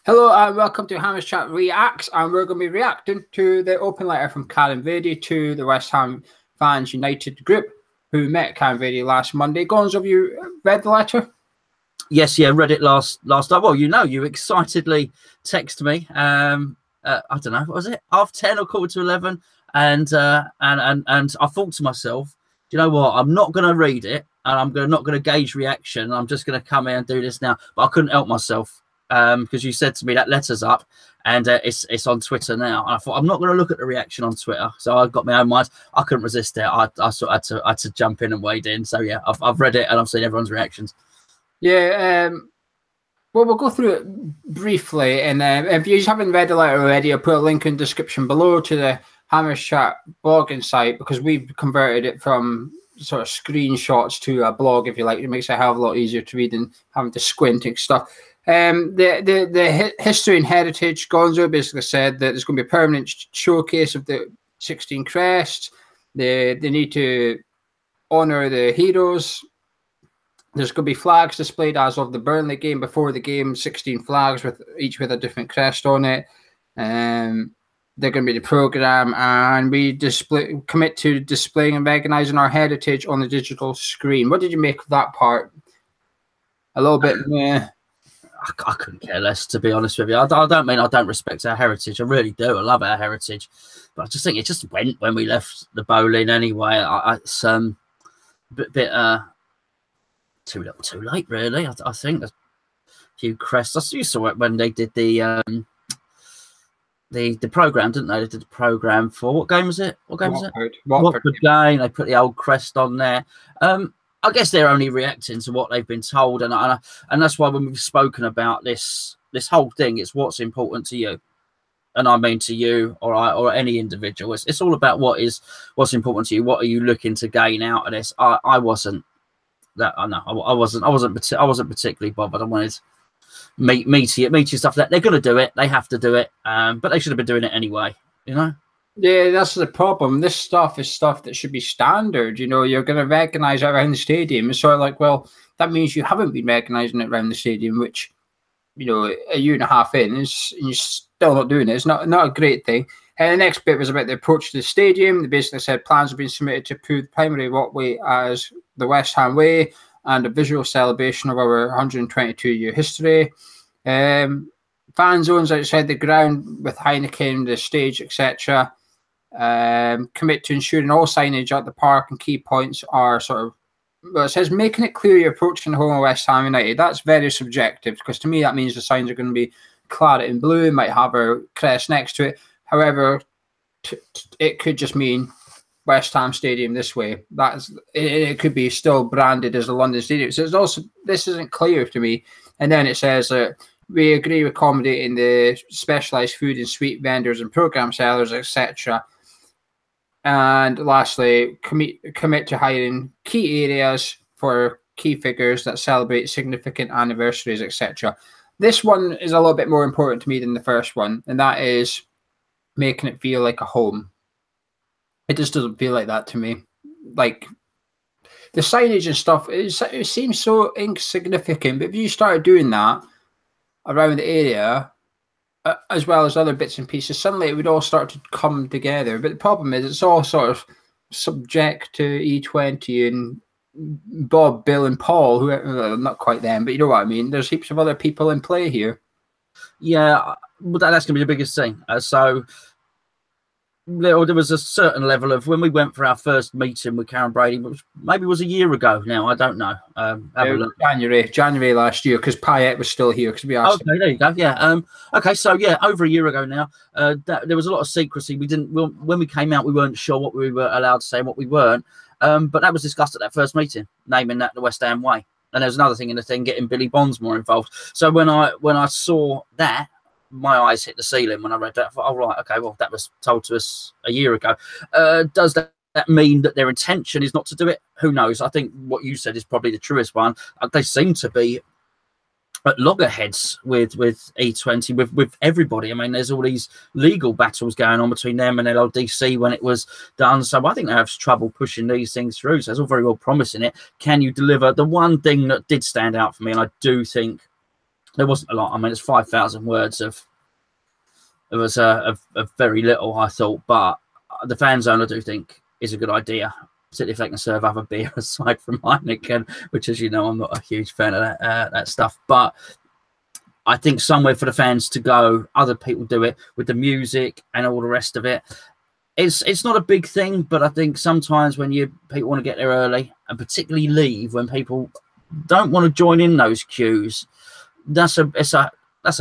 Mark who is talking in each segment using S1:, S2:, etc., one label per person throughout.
S1: Hello and welcome to Hammers Chat Reacts, and we're going to be reacting to the open letter from Karren Brady to the West Ham Fans United group who met Karren Brady last Monday. Gonzo, have you read the letter?
S2: Yes, yeah, read it last night. Well, you excitedly text me. I don't know, what was it, 10:30 or 11:15, and I thought to myself, do you know what? I'm not going to read it, and I'm not going to gauge reaction. I'm just going to come in and do this now. But I couldn't help myself because you said to me that letter's up, and it's on Twitter now. And I thought I'm not going to look at the reaction on Twitter, so I got my own mind. I couldn't resist it. I sort of had to jump in and wade in. So yeah, I've read it and I've seen everyone's reactions.
S1: Yeah, well, we'll go through it briefly, and if you haven't read the letter already, I'll put a link in the description below to the Hammers Chat blogging site, because we've converted it from sort of screenshots to a blog, if you like. It makes it a hell of a lot easier to read than having to squint and stuff. The history and heritage, Gonzo basically said that there's going to be a permanent showcase of the 16 crests. They need to honour the heroes. There's going to be flags displayed as of the Burnley game. Before the game, 16 flags, each with a different crest on it. They're going to be the programme, and we commit to displaying and recognising our heritage on the digital screen. What did you make of that part? A little bit meh.
S2: I couldn't care less, to be honest with you. I don't mean I don't respect our heritage. I really do. I love our heritage. But I just think it just went when we left the bowling anyway. It's a bit too little too late, really. I think a few crests. You saw it when they did the programme, didn't they? They did the programme for, what game was it? What game was it? Watford game. They put the old crest on there. I guess they're only reacting to what they've been told, and that's why when we've spoken about this whole thing, it's what's important to you, and I mean to you or any individual. It's all about what's important to you. What are you looking to gain out of this? I wasn't particularly bothered. I wanted meaty stuff. That they're going to do it, they have to do it, but they should have been doing it anyway, you know.
S1: Yeah, that's the problem. This stuff is stuff that should be standard. You know, you're going to recognise it around the stadium. It's sort of like, well, that means you haven't been recognising it around the stadium, which, you know, a year and a half in, you're still not doing it. It's not a great thing. And the next bit was about the approach to the stadium. They basically said plans have been submitted to approve the primary walkway as the West Ham Way and a visual celebration of our 122-year history. Fan zones outside the ground with Heineken, the stage, etc. Commit to ensuring all signage at the park and key points are sort of, well, it says making it clear you're approaching the home of West Ham United. That's very subjective, because to me that means the signs are going to be claret and blue, might have a crest next to it. However, it could just mean West Ham Stadium this way. It could be still branded as the London Stadium. So it's also, this isn't clear to me. And then it says that we agree with accommodating the specialised food and sweet vendors and programme sellers, etc. And lastly, commit to hiring key areas for key figures that celebrate significant anniversaries, etc. This one is a little bit more important to me than the first one, and that is making it feel like a home. It just doesn't feel like that to me. Like, the signage and stuff, it seems so insignificant, but if you started doing that around the area, as well as other bits and pieces, suddenly it would all start to come together. But the problem is it's all sort of subject to E20 and Bob, Bill and Paul, who not quite them, but you know what I mean. There's heaps of other people in play here.
S2: Yeah, well, that's going to be the biggest thing. So there was a certain level of, when we went for our first meeting with Karren Brady, which maybe was a year ago now, I don't know.
S1: January last year, because Payet was still here. Because we asked
S2: okay, there you go. Yeah. Okay, so yeah, over a year ago now. There was a lot of secrecy. When we came out, we weren't sure what we were allowed to say and what we weren't. But that was discussed at that first meeting, naming that the West Ham Way. And there's another thing in the thing, getting Billy Bonds more involved. So when I saw that, my eyes hit the ceiling when I read that. I thought, oh, right, okay, well, that was told to us a year ago. Does that mean that their intention is not to do it? Who knows? I think what you said is probably the truest one. They seem to be at loggerheads with E20, with everybody. I mean, there's all these legal battles going on between them and LDC when it was done. So I think they have trouble pushing these things through. So it's all very well promising it. Can you deliver? The one thing that did stand out for me, and I do think There wasn't a lot. I mean, it's 5,000 words of very little, I thought. But the fan zone, I do think, is a good idea, particularly if they can serve other beer aside from Heineken, which, as you know, I'm not a huge fan of that stuff. But I think somewhere for the fans to go, other people do it with the music and all the rest of it. It's not a big thing, but I think sometimes when people want to get there early, and particularly leave when people don't want to join in those queues, that's a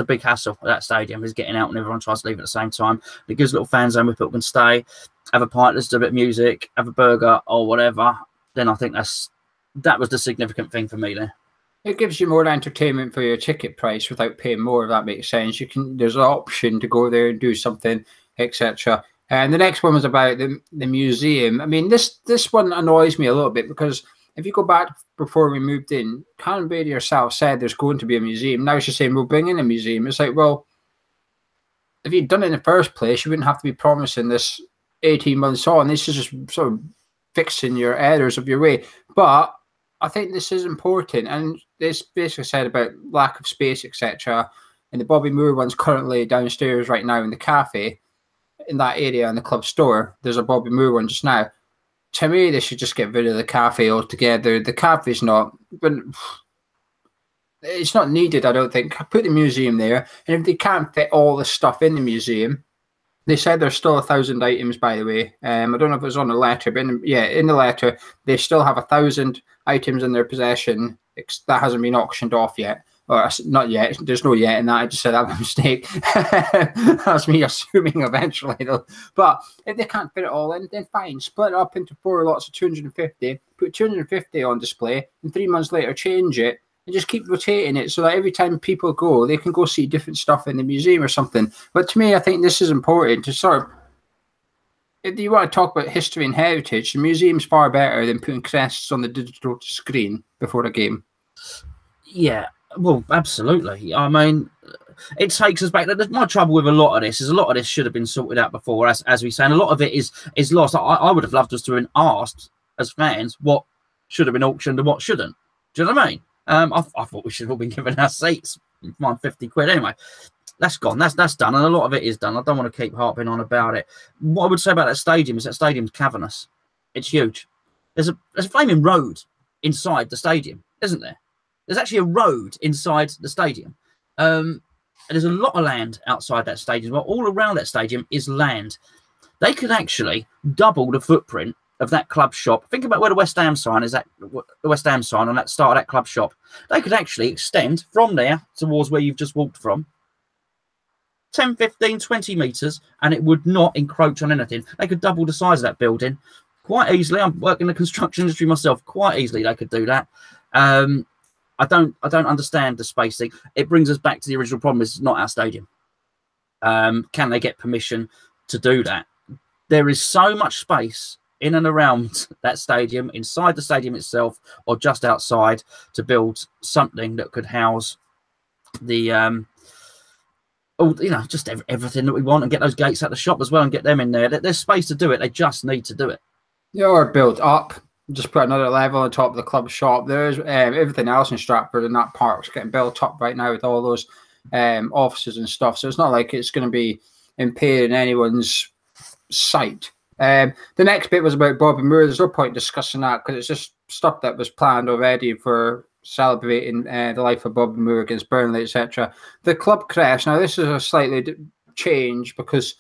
S2: big hassle at that stadium, is getting out when everyone tries to leave at the same time. It gives a little fan zone where people can stay, have a pint, listen to a bit of music, have a burger or whatever. Then I think that was the significant thing for me there.
S1: It gives you more entertainment for your ticket price without paying more, if that makes sense. There's an option to go there and do something, etc. And the next one was about the museum. I mean, this one annoys me a little bit, because if you go back before we moved in, Karren Brady herself said there's going to be a museum. Now she's saying we'll bring in a museum. It's like, well, if you'd done it in the first place, you wouldn't have to be promising this 18 months on. This is just sort of fixing your errors of your way. But I think this is important. And this basically said about lack of space, etc. And the Bobby Moore one's currently downstairs right now in the cafe, in that area in the club store. There's a Bobby Moore one just now. To me, they should just get rid of the cafe altogether. The cafe's not, but it's not needed, I don't think. Put the museum there, and if they can't fit all the stuff in the museum, they said there's still 1,000 items, by the way. I don't know if it was on the letter, but in the letter, they still have 1,000 items in their possession that hasn't been auctioned off yet. Or not yet. There's no yet in that. I just said that was a mistake. That's me assuming eventually, though. But if they can't fit it all in, then fine. Split it up into 4 lots of 250. Put 250 on display, and 3 months later change it, and just keep rotating it so that every time people go, they can go see different stuff in the museum or something. But to me, I think this is important to sort of, if you want to talk about history and heritage, the museum's far better than putting crests on the digital screen before a game.
S2: Yeah. Well, absolutely. I mean, it takes us back. My trouble with a lot of this is a lot of this should have been sorted out before, as we say, and a lot of it is lost. I would have loved us to have asked as fans what should have been auctioned and what shouldn't. Do you know what I mean? I thought we should have all been given our seats. Mine 50 quid anyway. That's gone. That's done, and a lot of it is done. I don't want to keep harping on about it. What I would say about that stadium is that stadium's cavernous. It's huge. There's a flaming road inside the stadium, isn't there? There's actually a road inside the stadium. And there's a lot of land outside that stadium. Well, all around that stadium is land. They could actually double the footprint of that club shop. Think about where the West Ham sign is, the West Ham sign on that start of that club shop. They could actually extend from there towards where you've just walked from 10, 15, 20 metres, and it would not encroach on anything. They could double the size of that building quite easily. I'm working in the construction industry myself. Quite easily they could do that. I don't understand the space thing. It brings us back to the original problem. It's not our stadium. Can they get permission to do that? There is so much space in and around that stadium, inside the stadium itself, or just outside, to build something that could house the just everything that we want, and get those gates at the shop as well, and get them in there. There's space to do it. They just need to do it.
S1: Yeah, or built up. Just put another level on top of the club shop. There's everything else in Stratford, and that park's getting built up right now with all those offices and stuff. So it's not like it's going to be impairing anyone's sight. The next bit was about Bobby Moore. There's no point discussing that, because it's just stuff that was planned already for celebrating the life of Bobby Moore against Burnley, etc. The club crest. Now, this is a slightly change, because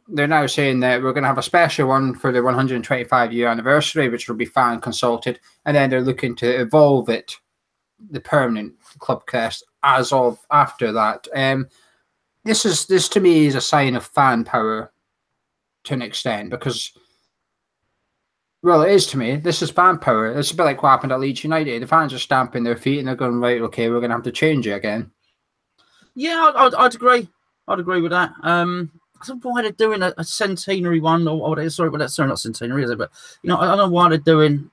S1: they're now saying that we're going to have a special one for the 125-year anniversary, which will be fan consulted, and then they're looking to evolve it, the permanent club crest, as of after that. This to me is a sign of fan power to an extent, because, well, it is to me. This is fan power. It's a bit like what happened at Leeds United. The fans are stamping their feet and they're going, right, okay, we're going to have to change it again.
S2: Yeah, I'd agree. I'd agree with that. I don't know why they're doing a centenary one, sorry, not centenary, is it? But I don't know why they're doing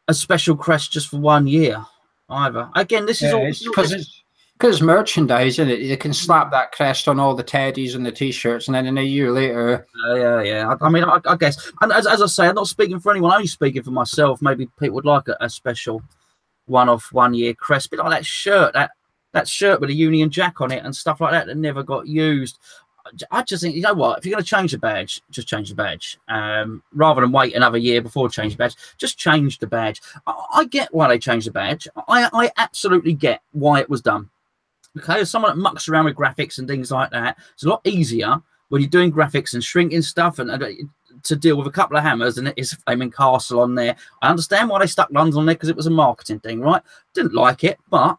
S2: a special crest just for 1 year either. Again, this is all
S1: because it's merchandise, isn't it? You can slap that crest on all the teddies and the t-shirts, and then in a year later,
S2: yeah. I mean, I guess, and as I say, I'm not speaking for anyone. I'm only speaking for myself. Maybe people would like a special one-off 1 year crest, bit like that shirt, that that shirt with a Union Jack on it and stuff like that never got used. I just think, you know what, if you're going to change the badge, just change the badge. Rather than wait another year before change the badge, just change the badge. I get why they changed the badge. I absolutely get why it was done. Okay, as someone that mucks around with graphics and things like that, it's a lot easier when you're doing graphics and shrinking stuff and to deal with a couple of hammers and it is a flaming castle on there. I understand why they stuck London on there, because it was a marketing thing, right? Didn't like it, but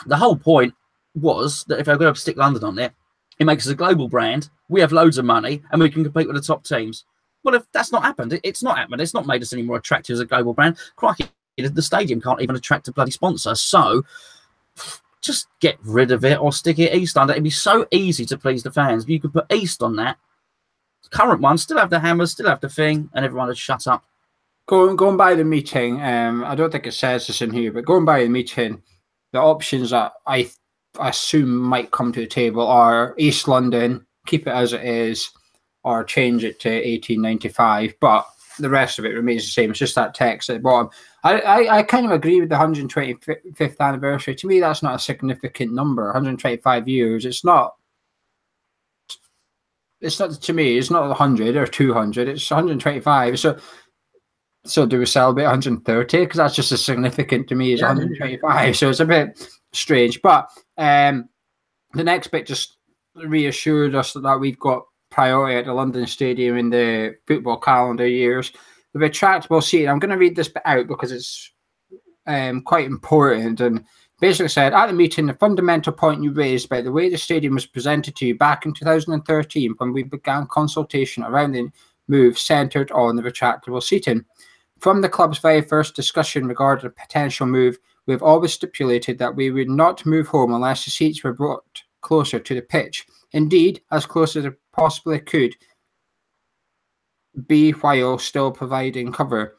S2: the whole point was that if they're going to stick London on there, it makes us a global brand. We have loads of money and we can compete with the top teams. Well, if that's not happened, it's not happened. It's not made us any more attractive as a global brand. Crikey, the stadium can't even attract a bloody sponsor. So just get rid of it or stick it East under. It'd be so easy to please the fans. You could put East on that. Current one, still have the hammers, still have the thing, and everyone would shut up.
S1: Going by the meeting, I don't think it says this in here, but going by the meeting, the options that I assume might come to the table are East London, keep it as it is, or change it to 1895. But the rest of it remains the same. It's just that text at the bottom. I kind of agree with the 125th anniversary. To me, that's not a significant number. 125 years. It's not. To me. It's not 100 or 200. It's 125. So do we celebrate 130? Because that's just as significant to me as 125. So it's a bit strange. But the next bit just reassured us that we've got priority at the London Stadium in the football calendar years. The retractable seating, I'm going to read this bit out because it's quite important, and basically said, at the meeting, the fundamental point you raised about the way the stadium was presented to you back in 2013 when we began consultation around the move centred on the retractable seating. From the club's very first discussion regarding a potential move, we have always stipulated that we would not move home unless the seats were brought closer to the pitch. Indeed, as close as it possibly could be while still providing cover.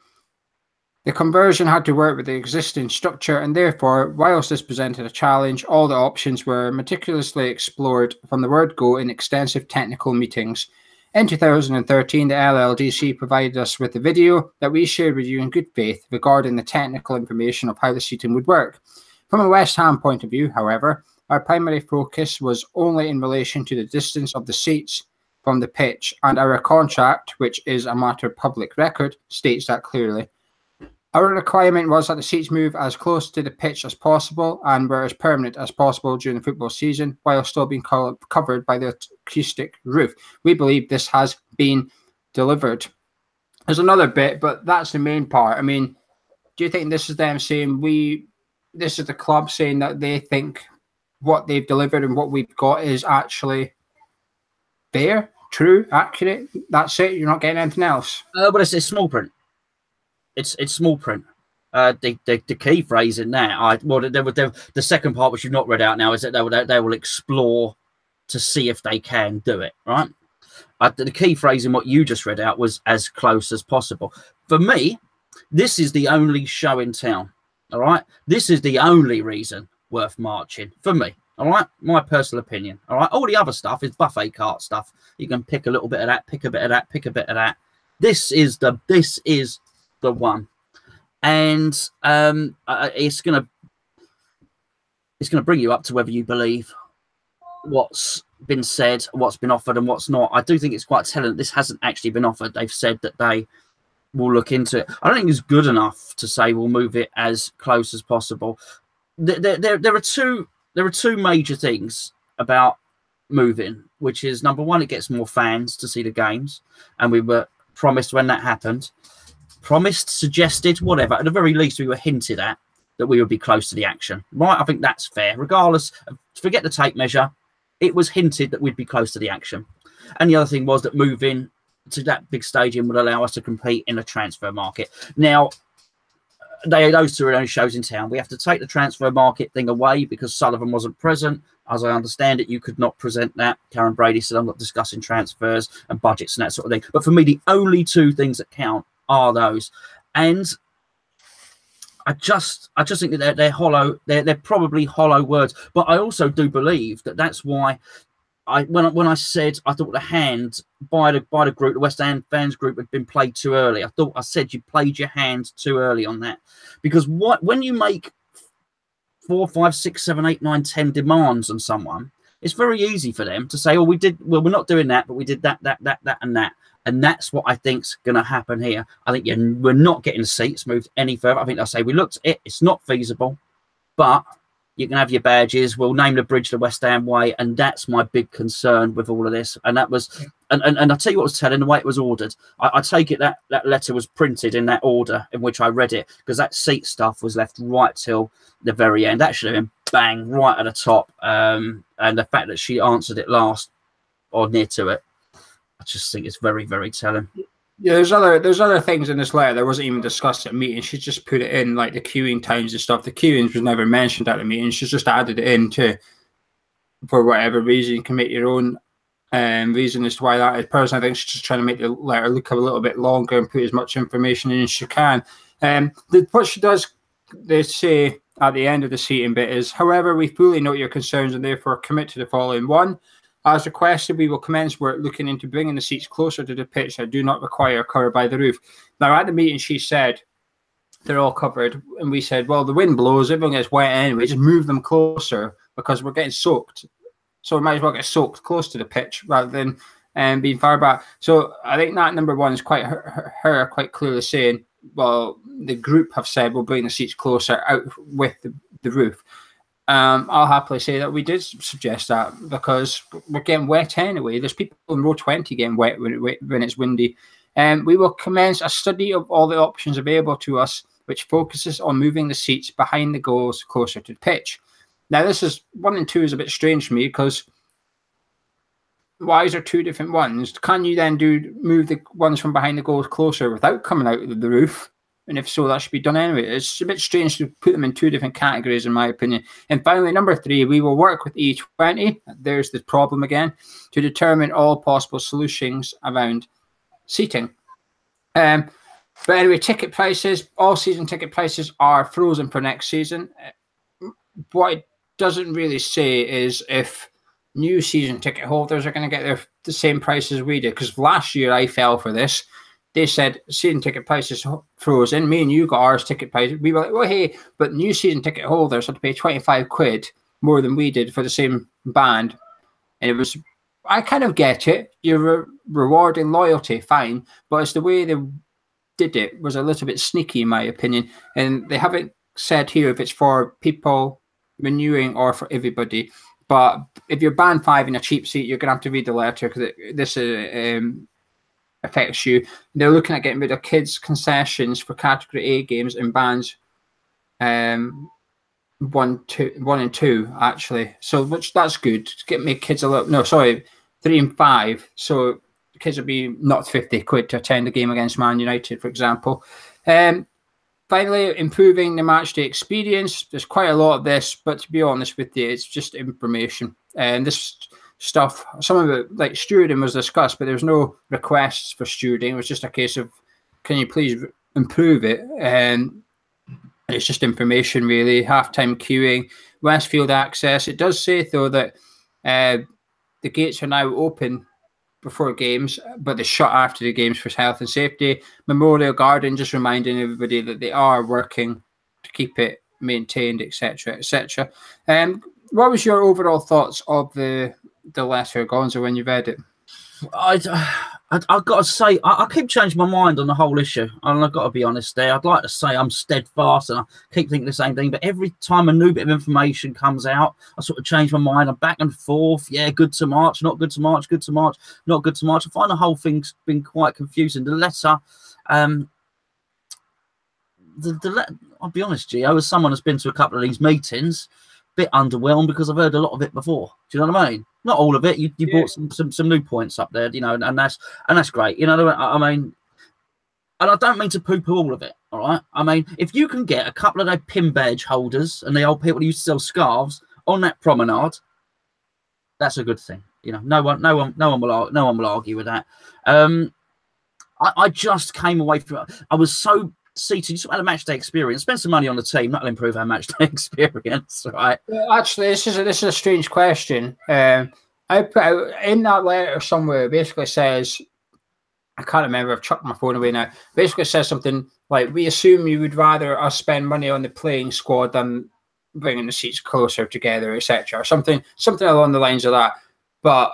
S1: The conversion had to work with the existing structure, and therefore, whilst this presented a challenge, all the options were meticulously explored from the word go in extensive technical meetings. In 2013, the LLDC provided us with a video that we shared with you in good faith regarding the technical information of how the seating would work. From a West Ham point of view, however, our primary focus was only in relation to the distance of the seats from the pitch, and our contract, which is a matter of public record, states that clearly. Our requirement was that the seats move as close to the pitch as possible and were as permanent as possible during the football season, while still being covered by the acoustic roof. We believe this has been delivered. There's another bit, but that's the main part. I mean, do you think this is them saying this is the club saying that they think what they've delivered and what we've got is actually fair, true, accurate? That's it? You're not getting anything else?
S2: But it's small print. It's small print. The key phrase in that, the second part, which you've not read out now, is that they will explore to see if they can do it, right? The key phrase in what you just read out was as close as possible. For me, this is the only show in town, all right? This is the only reason worth marching, for me, all right? My personal opinion, all right? All the other stuff is buffet cart stuff. You can pick a little bit of that, pick a bit of that, pick a bit of that. This is the one, and it's gonna bring you up to whether you believe what's been said, what's been offered, and what's not. I do think it's quite telling that this hasn't actually been offered. They've said that they will look into it. I don't think it's good enough to say we'll move it as close as possible. There are two major things about moving, which is, number one, it gets more fans to see the games, and we were promised when that happened. Promised, suggested, whatever. At the very least, we were hinted at that we would be close to the action. Right? I think that's fair. Regardless, forget the tape measure. It was hinted that we'd be close to the action. And the other thing was that moving to that big stadium would allow us to compete in a transfer market. Now, those two are only shows in town. We have to take the transfer market thing away because Sullivan wasn't present. As I understand it, you could not present that. Karren Brady said, I'm not discussing transfers and budgets and that sort of thing. But for me, the only two things that count are those, and I just think that they're hollow. They're probably hollow words, but I also do believe that that's why when I said I thought the hand by the group, the West Ham fans group, had been played too early. I said you played your hand too early on that, because when you make 4, 5, 6, 7, 8, 9, 10 demands on someone, it's very easy for them to say, oh, we're not doing that, but we did that, and that. And that's what I think's going to happen here. I think we're not getting the seats moved any further. I think they'll say, we looked at it, it's not feasible, but you can have your badges. We'll name the bridge the West Ham Way. And that's my big concern with all of this. And that was, and I'll tell you what was telling, the way it was ordered. I take it that letter was printed in that order in which I read it, because that seat stuff was left right till the very end. That should have been bang right at the top. And the fact that she answered it last or near to it, I just think it's very, very telling.
S1: Yeah, there's other things in this letter that wasn't even discussed at meeting. She just put it in, like the queuing times and stuff. The queuing was never mentioned at the meeting. She's just added it in for whatever reason. You can make your own reason as to why that is. Personally, I think she's just trying to make the letter look a little bit longer and put as much information in as she can. What she does, they say at the end of the seating bit is, however, we fully note your concerns and therefore commit to the following. 1, as requested, we will commence work looking into bringing the seats closer to the pitch that do not require cover by the roof. Now, at the meeting, she said they're all covered, and we said, well, the wind blows, everyone gets wet anyway, just move them closer because we're getting soaked. So we might as well get soaked close to the pitch rather than being far back. So I think that number 1 is quite her quite clearly saying, well, the group have said we'll bring the seats closer out with the roof. I'll happily say that we did suggest that because we're getting wet anyway. There's people in row 20 getting wet when it's windy. We will commence a study of all the options available to us, which focuses on moving the seats behind the goals closer to the pitch. Now, this is 1 and 2 is a bit strange for me because why is there 2 different ones? Can you then move the ones from behind the goals closer without coming out of the roof? And if so, that should be done anyway. It's a bit strange to put them in 2 different categories, in my opinion. And finally, number 3, we will work with E20. There's the problem again, to determine all possible solutions around seating. But anyway, ticket prices, all season ticket prices are frozen for next season. What it doesn't really say is if new season ticket holders are going to get the same price as we did. Because last year I fell for this. They said season ticket prices frozen. Me and you got ours ticket price. We were like, oh, hey, but new season ticket holders had to pay 25 quid more than we did for the same band. And it was, I kind of get it. You're rewarding loyalty, fine. But it's the way they did it was a little bit sneaky, in my opinion. And they haven't said here if it's for people renewing or for everybody. But if you're band 5 in a cheap seat, you're going to have to read the letter because this is... affects you. They're looking at getting rid of kids' concessions for Category A games in bands 1 and 2 actually. So that's good. Make kids a little 3 and 5. So kids will be not 50 quid to attend a game against Man United, for example. Finally, improving the matchday experience. There's quite a lot of this, but to be honest with you, it's just information. And this stuff, some of it, like stewarding was discussed, but there was no requests for stewarding. It was just a case of, can you please improve it? And it's just information, really. Halftime queuing, Westfield access. It does say, though, that the gates are now open before games, but they're shut after the games for health and safety. Memorial Garden, just reminding everybody that they are working to keep it maintained, etc., etc. What was your overall thoughts of the letter, Gonzo, when you read it?
S2: I've got to say, I keep changing my mind on the whole issue, and I've got to be honest there. I'd like to say I'm steadfast and I keep thinking the same thing, but every time a new bit of information comes out, I sort of change my mind. I'm back and forth. Yeah, good to March, not good to March, good to March, not good to March. I find the whole thing's been quite confusing. The letter, I'll be honest, Gio, as someone that's been to a couple of these meetings, bit underwhelmed because I've heard a lot of it before. Do you know what I mean? Not all of it. You brought some new points up there, you know, and that's great. You know, I mean, and I don't mean to poo-poo all of it. All right. I mean, if you can get a couple of their pin badge holders and the old people who used to sell scarves on that promenade, that's a good thing. You know, no one will argue with that. I just came away from it. I was so seated, just had a match day experience. Spend some money on the team, that'll improve our match day experience, right?
S1: Well, actually, this is a strange question. I put out in that letter somewhere. It basically says, I can't remember. I've chucked my phone away now. Basically, says something like, "We assume you would rather us spend money on the playing squad than bringing the seats closer together, etc. Something along the lines of that. But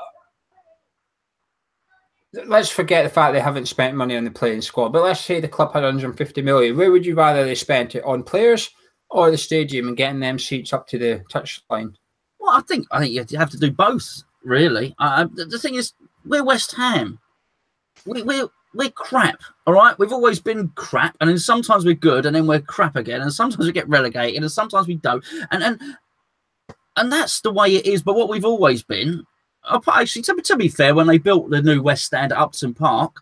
S1: let's forget the fact they haven't spent money on the playing squad. But let's say the club had 150 million. Where would you rather they spent it, on players or the stadium and getting them seats up to the touchline?
S2: Well, I think you have to do both, really. The thing is, we're West Ham. We're crap, all right? We've always been crap, and then sometimes we're good, and then we're crap again, and sometimes we get relegated, and sometimes we don't. And that's the way it is. But what we've always been, actually, to be fair, when they built the new West Stand at Upton Park,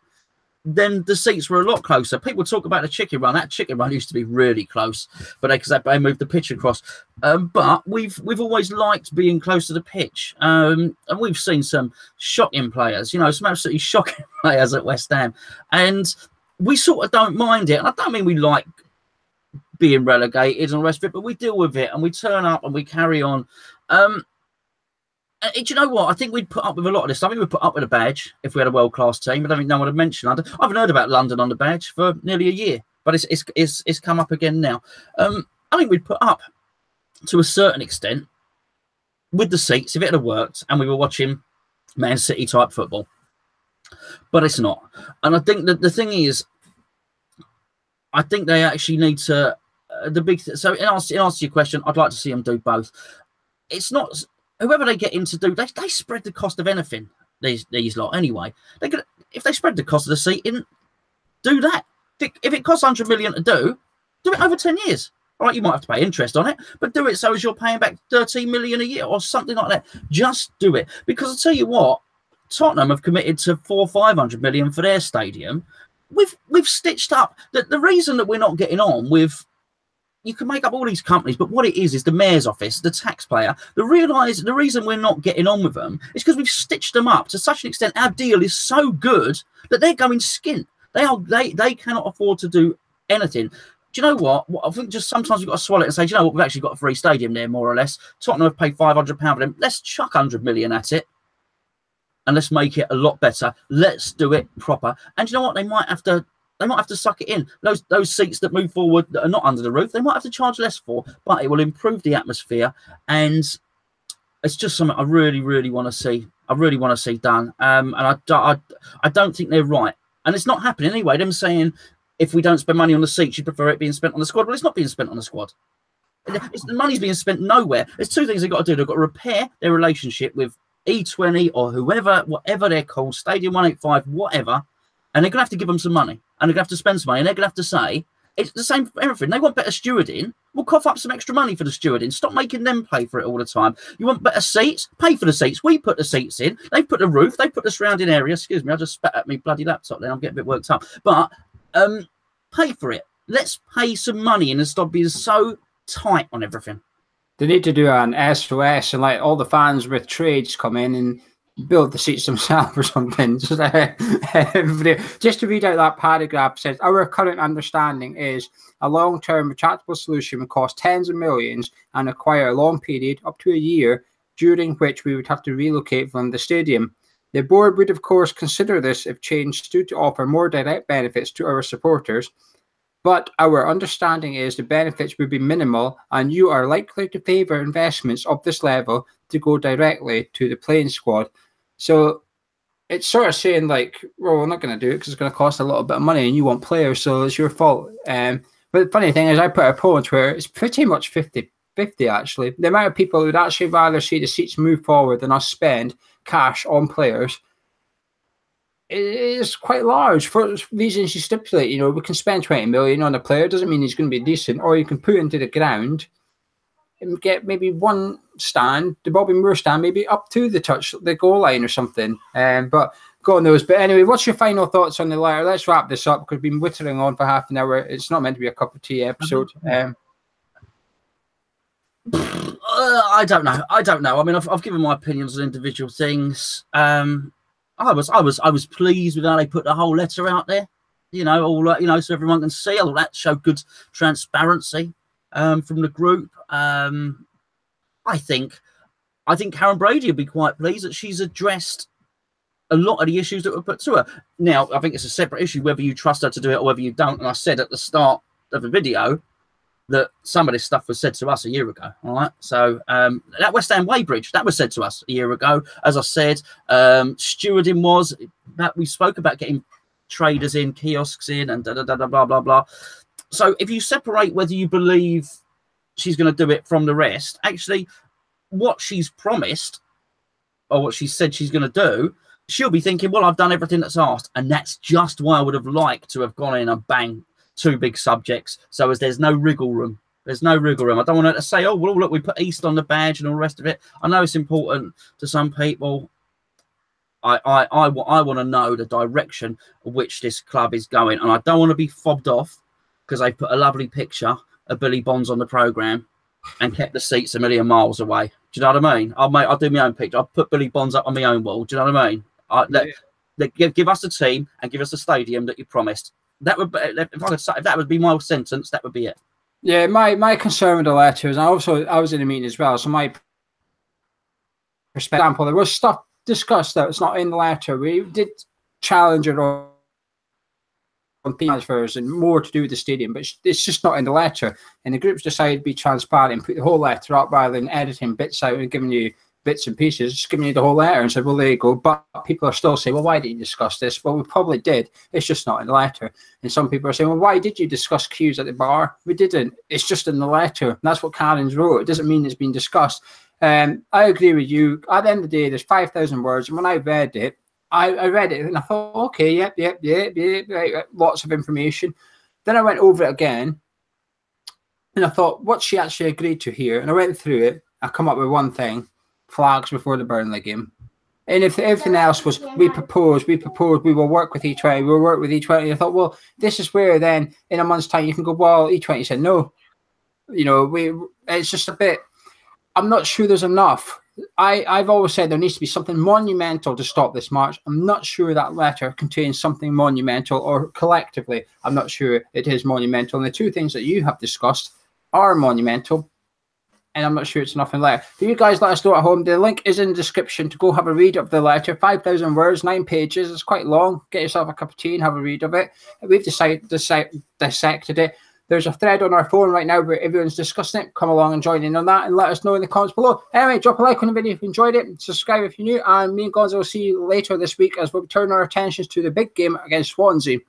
S2: then the seats were a lot closer. People talk about the chicken run. That chicken run used to be really close, but because they moved the pitch across. But we've always liked being close to the pitch, and we've seen some shocking players. Some absolutely shocking players at West Ham, and we sort of don't mind it. And I don't mean we like being relegated and the rest of it, but we deal with it and we turn up and we carry on. Do you know what? I think we'd put up with a lot of this. I think we'd put up with a badge if we had a world-class team. I don't think no one would mention London. I haven't heard about London on the badge for nearly a year, but it's come up again now. I think we'd put up to a certain extent with the seats if it had worked and we were watching Man City type football, but it's not. And I think that the thing is, I think they actually need to So in answer to your question, I'd like to see them do both. It's not. Whoever they get in to do, they spread the cost of anything, these lot, anyway. If they spread the cost of the seating, do that. If it costs 100 million to do it over 10 years. All right, you might have to pay interest on it, but do it so as you're paying back 13 million a year or something like that. Just do it. Because I'll tell you what, Tottenham have committed to 400 or 500 million for their stadium. We've stitched up. The reason that we're not getting on with, you can make up all these companies, but what it is the mayor's office, the taxpayer. The reason we're not getting on with them is because we've stitched them up to such an extent. Our deal is so good that they're going skint. They cannot afford to do anything. Do you know what? I think just sometimes we've got to swallow it and say, do you know what? We've actually got a free stadium there, more or less. Tottenham have paid £500 for them. Let's chuck 100 million at it, and let's make it a lot better. Let's do it proper. And you know what? They might have to suck it in. Those seats that move forward that are not under the roof, they might have to charge less for, but it will improve the atmosphere. And it's just something I really, really want to see. I really want to see done. And I don't think they're right. And it's not happening anyway. Them saying, if we don't spend money on the seats, you prefer it being spent on the squad. Well, it's not being spent on the squad. The money's being spent nowhere. There's two things they've got to do. They've got to repair their relationship with E20 or whoever, whatever they're called, Stadium 185, whatever. And they're going to have to give them some money. And they're going to have to spend some money. And they're going to have to say, it's the same for everything. They want better stewarding. We'll cough up some extra money for the stewarding. Stop making them pay for it all the time. You want better seats? Pay for the seats. We put the seats in. They put the roof. They put the surrounding area. Excuse me, I just spat at me bloody laptop there. I'm getting a bit worked up. But pay for it. Let's pay some money and stop being so tight on everything.
S1: They need to do an SOS and like all the fans with trades come in and build the seats themselves or something. Just to read out that paragraph, says our current understanding is a long-term retractable solution would cost tens of millions and require a long period, up to a year, during which we would have to relocate from the stadium. The board would, of course, consider this if change stood to offer more direct benefits to our supporters, but our understanding is the benefits would be minimal and you are likely to favour investments of this level to go directly to the playing squad. So it's sort of saying like, well, we're not going to do it because it's going to cost a little bit of money and you want players, so it's your fault. But the funny thing is I put a poll on Twitter, it's pretty much 50-50 actually. The amount of people who would actually rather see the seats move forward than us spend cash on players is quite large for reasons you stipulate. You know, we can spend 20 million on a player, doesn't mean he's going to be decent, or you can put into the ground and get maybe one stand, the Bobby Moore stand, maybe up to the goal line or something. But God knows. But anyway, what's your final thoughts on the letter? Let's wrap this up because we've been wittering on for half an hour. It's not meant to be a cup of tea episode.
S2: I don't know. I mean, I've given my opinions on individual things. I was pleased with how they put the whole letter out there. You know, so everyone can see. All that showed good transparency from the group. I think Karren Brady would be quite pleased that she's addressed a lot of the issues that were put to her. Now, I think it's a separate issue whether you trust her to do it or whether you don't. And I said at the start of the video that some of this stuff was said to us a year ago. All right. So that West Ham weighbridge, that was said to us a year ago. As I said, stewarding was that we spoke about getting traders in, kiosks in, and blah, blah, blah. So if you separate whether you believe she's going to do it from the rest, actually what she's promised or what she said she's going to do, she'll be thinking, well, I've done everything that's asked. And that's just why I would have liked to have gone in and bang 2 big subjects. So as there's no wriggle room. There's no wriggle room. I don't want her to say, oh, well, look, we put East on the badge and all the rest of it. I know it's important to some people. I want to know the direction of which this club is going. And I don't want to be fobbed off because they put a lovely picture of Billy Bonds on the programme and kept the seats a million miles away. Do you know what I mean? I'll do my own picture. I'll put Billy Bonds up on my own wall. Do you know what I mean? Give us the team and give us the stadium that you promised. That would be, if that would be my sentence, that would be it.
S1: Yeah, my concern with the letter is, I was in a meeting as well, so my perspective, there was stuff discussed that it's not in the letter. We did challenge it on transfers and more to do with the stadium, but it's just not in the letter. And the groups decided to be transparent and put the whole letter up rather than editing bits out and giving you bits and pieces, just giving you the whole letter and said, well, there you go. But people are still saying, well, why didn't you discuss this? Well, we probably did. It's just not in the letter. And some people are saying, well, why did you discuss queues at the bar? We didn't. It's just in the letter. And that's what Karren's wrote. It doesn't mean it's been discussed. I agree with you. At the end of the day, there's 5,000 words. And when I read it, I read it and I thought, okay, yep, right, lots of information. Then I went over it again and I thought, what's she actually agreed to here? And I went through it. I come up with one thing: flags before the Burnley game. And if everything else was, we propose, we will work with E20, we'll work with E20. I thought, well, this is where then in a month's time you can go, well, E20 said no. You know, it's just a bit, I'm not sure there's enough. I've always said there needs to be something monumental to stop this march. I'm not sure that letter contains something monumental, or collectively, I'm not sure it is monumental. And the 2 things that you have discussed are monumental, and I'm not sure it's enough in letter. Do you guys let us know at home? The link is in the description to go have a read of the letter. 5,000 words, 9 pages. It's quite long. Get yourself a cup of tea and have a read of it. We've dissected it. There's a thread on our phone right now where everyone's discussing it. Come along and join in on that and let us know in the comments below. Anyway, drop a like on the video if you enjoyed it. Subscribe if you're new. And me and Gonzo will see you later this week as we'll turn our attentions to the big game against Swansea.